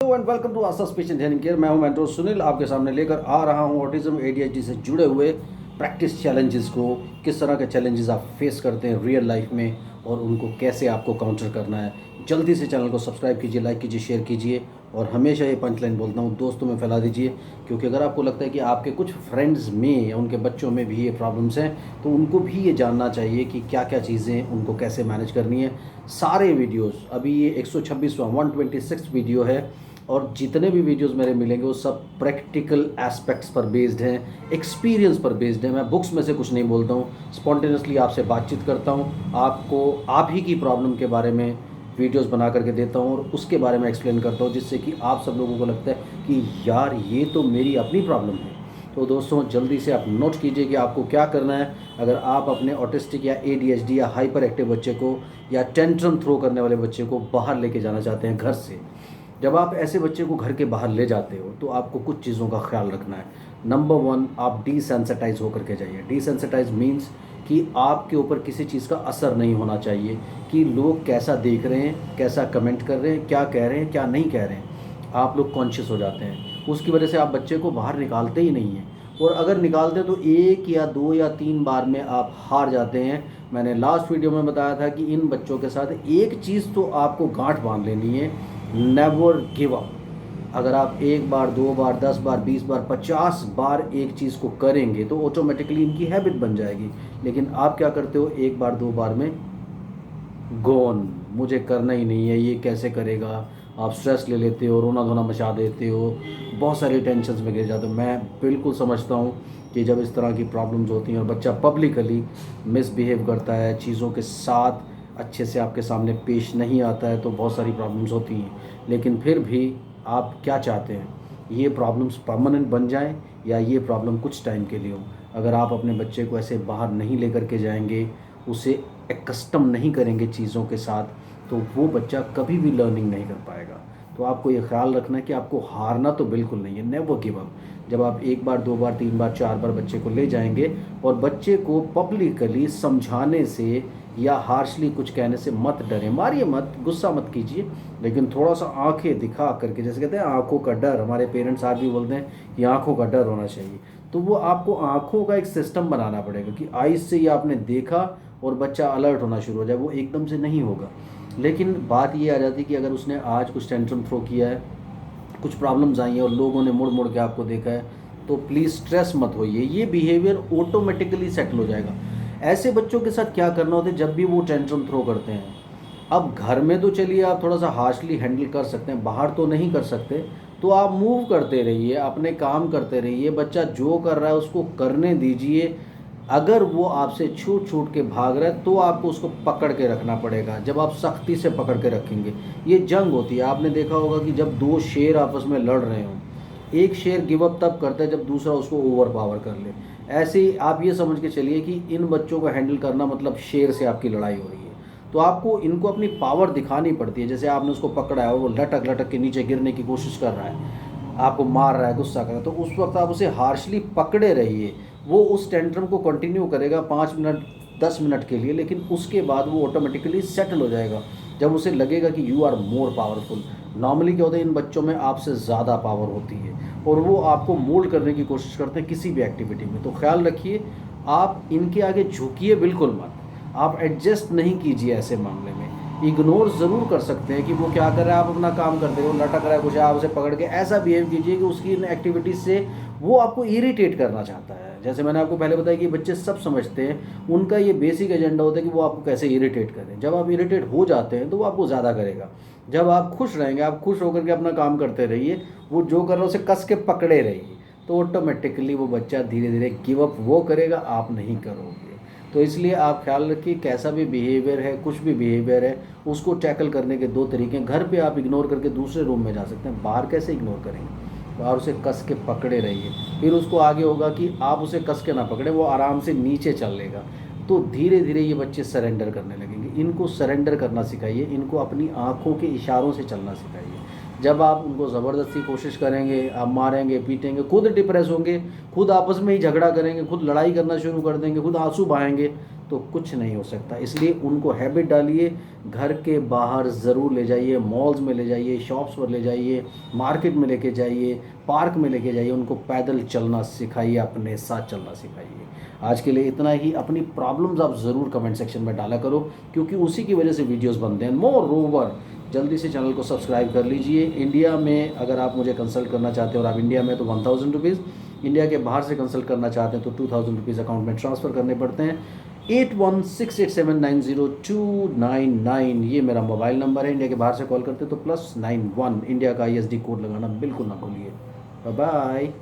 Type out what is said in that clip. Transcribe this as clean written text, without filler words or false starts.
Hello and welcome to Aastha speech and healing care. मैं हूं mentor Sunil, आपके सामने लेकर आ रहा हूं ऑटिज्म एडीएचडी से जुड़े हुए प्रैक्टिस चैलेंजेस को। किस तरह के चैलेंजेस आप फेस करते हैं रियल लाइफ में और उनको कैसे आपको काउंटर करना है। जल्दी से चैनल को सब्सक्राइब कीजिए, लाइक कीजिए, शेयर कीजिए और हमेशा ये पंच लाइन बोलता हूँ, दोस्तों में फैला दीजिए। क्योंकि अगर आपको लगता है कि आपके कुछ फ्रेंड्स में या उनके बच्चों में भी ये प्रॉब्लम्स हैं तो उनको भी ये जानना चाहिए कि क्या क्या चीज़ें उनको कैसे मैनेज करनी है। सारे वीडियोस अभी ये 126वां 126 वीडियो है और जितने भी वीडियोस मेरे मिलेंगे वो सब प्रैक्टिकल एस्पेक्ट्स पर बेस्ड हैं, एक्सपीरियंस पर बेस्ड है। मैं बुक्स में से कुछ नहीं बोलता हूँ, स्पॉन्टेनियसली आपसे बातचीत करता हूँ, आपको आप ही की प्रॉब्लम के बारे में वीडियोस बना करके देता हूँ और उसके बारे में एक्सप्लेन करता हूँ, जिससे कि आप सब लोगों को लगता है कि यार ये तो मेरी अपनी प्रॉब्लम है। तो दोस्तों जल्दी से आप नोट कीजिए कि आपको क्या करना है। अगर आप अपने ऑटिस्टिक या एडीएचडी या हाइपर एक्टिव बच्चे को या टेंट्रम थ्रो करने वाले बच्चे को बाहर लेके जाना चाहते हैं घर से, जब आप ऐसे बच्चे को घर के बाहर ले जाते हो तो आपको कुछ चीज़ों का ख्याल रखना है। नंबर वन, आप डिसेंसिटाइज होकर के जाइए। डिसेंसिटाइज मीन्स कि आपके ऊपर किसी चीज़ का असर नहीं होना चाहिए कि लोग कैसा देख रहे हैं, कैसा कमेंट कर रहे हैं, क्या कह रहे हैं, क्या नहीं कह रहे हैं। आप लोग कॉन्शियस हो जाते हैं, उसकी वजह से आप बच्चे को बाहर निकालते ही नहीं हैं। और अगर निकालते तो एक या दो या तीन बार में आप हार जाते हैं। मैंने लास्ट वीडियो में बताया था कि इन बच्चों के साथ एक चीज़ तो आपको गांठ बांध लेनी है, नेवर गिव अप। अगर आप एक बार, दो बार, 10 बार, 20 बार, 50 बार एक चीज़ को करेंगे तो ऑटोमेटिकली इनकी हैबिट बन जाएगी। लेकिन आप क्या करते हो, एक बार दो बार में गोन, मुझे करना ही नहीं है, ये कैसे करेगा। आप स्ट्रेस ले लेते हो, रोना धोना मचा देते हो, बहुत सारी टेंशन्स में गिर जाते हो। मैं बिल्कुल समझता हूँ कि जब इस तरह की प्रॉब्लम्स होती हैं और बच्चा पब्लिकली मिसबिहेव करता है, चीज़ों के साथ अच्छे से आपके सामने पेश नहीं आता है, तो बहुत सारी प्रॉब्लम्स होती हैं। लेकिन फिर भी आप क्या चाहते हैं, ये प्रॉब्लम्स परमानेंट बन जाएं या ये प्रॉब्लम कुछ टाइम के लिए हो। अगर आप अपने बच्चे को ऐसे बाहर नहीं लेकर के जाएंगे, उसे एकस्टम नहीं करेंगे चीज़ों के साथ, तो वो बच्चा कभी भी लर्निंग नहीं कर पाएगा। तो आपको ये ख्याल रखना है कि आपको हारना तो बिल्कुल नहीं है, नेवर गिव अप। जब आप एक बार, दो बार, तीन बार, चार बार बच्चे को ले जाएंगे और बच्चे को पब्लिकली समझाने से या हार्शली कुछ कहने से मत डरें, मारिए मत, गुस्सा मत कीजिए, लेकिन थोड़ा सा आंखें दिखा करके, जैसे कहते हैं आंखों का डर, हमारे पेरेंट्स आज भी बोलते हैं कि आंखों का डर होना चाहिए। तो वो आपको आंखों का एक सिस्टम बनाना पड़ेगा कि आइज से ये आपने देखा और बच्चा अलर्ट होना शुरू हो जाए। वो एकदम से नहीं होगा। लेकिन बात ये आ जाती है कि अगर उसने आज कुछ टेंट्रम थ्रो किया है, कुछ प्रॉब्लम्स आई हैं और लोगों ने मुड़ मुड़ के आपको देखा है, तो प्लीज़ स्ट्रेस मत होइए, ये बिहेवियर ऑटोमेटिकली सेटल हो जाएगा। ऐसे बच्चों के साथ क्या करना होता है जब भी वो टेंट्रम थ्रो करते हैं। अब घर में तो चलिए आप थोड़ा सा हार्शली हैंडल कर सकते हैं, बाहर तो नहीं कर सकते, तो आप मूव करते रहिए, अपने काम करते रहिए, बच्चा जो कर रहा है उसको करने दीजिए। अगर वो आपसे छूट छूट के भाग रहा है तो आपको उसको पकड़ के रखना पड़ेगा। जब आप सख्ती से पकड़ के रखेंगे, ये जंग होती है। आपने देखा होगा कि जब दो शेर आपस में लड़ रहे हों, एक शेर गिव अप तब करता है जब दूसरा उसको ओवर पावर कर ले। ऐसे ही आप ये समझ के चलिए कि इन बच्चों को हैंडल करना मतलब शेर से आपकी लड़ाई हो रही है। तो आपको इनको अपनी पावर दिखानी पड़ती है। जैसे आपने उसको पकड़ा है और वो लटक लटक के नीचे गिरने की कोशिश कर रहा है, आपको मार रहा है, गुस्सा कर रहा है, तो उस वक्त आप उसे हार्शली पकड़े रहिए। वो उस टेंट्रम को कंटिन्यू करेगा 5 मिनट 10 मिनट के लिए, लेकिन उसके बाद वो ऑटोमेटिकली सेटल हो जाएगा जब उसे लगेगा कि you are more powerful. Normally क्या होता है, इन बच्चों में आपसे ज़्यादा पावर होती है और वो आपको मोल्ड करने की कोशिश करते हैं किसी भी एक्टिविटी में। तो ख्याल रखिए, आप इनके आगे झुकिए बिल्कुल मत, आप एडजस्ट नहीं कीजिए। ऐसे मामले में इग्नोर ज़रूर कर सकते हैं कि वो क्या कर रहा है, आप अपना काम करते हो, लटक रहा है कुछ, आप उसे पकड़ के ऐसा बिहेव कीजिए कि उसकी इन एक्टिविटीज़ से वो आपको इरिटेट करना चाहता है। जैसे मैंने आपको पहले बताया कि बच्चे सब समझते हैं, उनका ये बेसिक एजेंडा होता है कि वो आपको कैसे इरिटेट करें। जब आप इरिटेट हो जाते हैं तो वो आपको ज़्यादा करेगा। जब आप खुश रहेंगे, आप खुश होकर के अपना काम करते रहिए, वो जो कर रहा है उसे कस के पकड़े रहिए, तो ऑटोमेटिकली वो बच्चा धीरे धीरे गिव अप वो करेगा, आप नहीं करोगे। तो इसलिए आप ख्याल रखिए, कैसा भी बिहेवियर है, कुछ भी बिहेवियर है, उसको टैकल करने के दो तरीके हैं। घर पे आप इग्नोर करके दूसरे रूम में जा सकते हैं, बाहर कैसे इग्नोर करेंगे। और उसे कस के पकड़े रहिए। फिर उसको आगे होगा कि आप उसे कस के ना पकड़े, वो आराम से नीचे चल लेगा। तो धीरे धीरे ये बच्चे सरेंडर करने लगेंगे। इनको सरेंडर करना सिखाइए, इनको अपनी आँखों के इशारों से चलना सिखाइए। जब आप उनको ज़बरदस्ती कोशिश करेंगे, आप मारेंगे, पीटेंगे, खुद डिप्रेस होंगे, खुद आपस में ही झगड़ा करेंगे, खुद लड़ाई करना शुरू कर देंगे, खुद आंसू बहाएंगे, तो कुछ नहीं हो सकता। इसलिए उनको हैबिट डालिए, घर के बाहर ज़रूर ले जाइए, मॉल्स में ले जाइए, शॉप्स पर ले जाइए, मार्केट में लेके जाइए, पार्क में लेके जाइए, उनको पैदल चलना सिखाइए, अपने साथ चलना सिखाइए। आज के लिए इतना ही। अपनी प्रॉब्लम्स आप ज़रूर कमेंट सेक्शन में डाला करो, क्योंकि उसी की वजह से वीडियोस बनते हैं। मोर ओवर जल्दी से चैनल को सब्सक्राइब कर लीजिए। इंडिया में अगर आप मुझे कंसल्ट करना चाहते हैं और आप इंडिया में तो 1000 रुपीज़, इंडिया के बाहर से कंसल्ट करना चाहते हैं तो 2000 रुपीज़ अकाउंट में ट्रांसफ़र करने पड़ते हैं। 8168790299 ये मेरा मोबाइल नंबर है। इंडिया के बाहर से कॉल करते हैं तो +91 इंडिया का ISD कोड लगाना बिल्कुल ना भूलिए। Bye bye.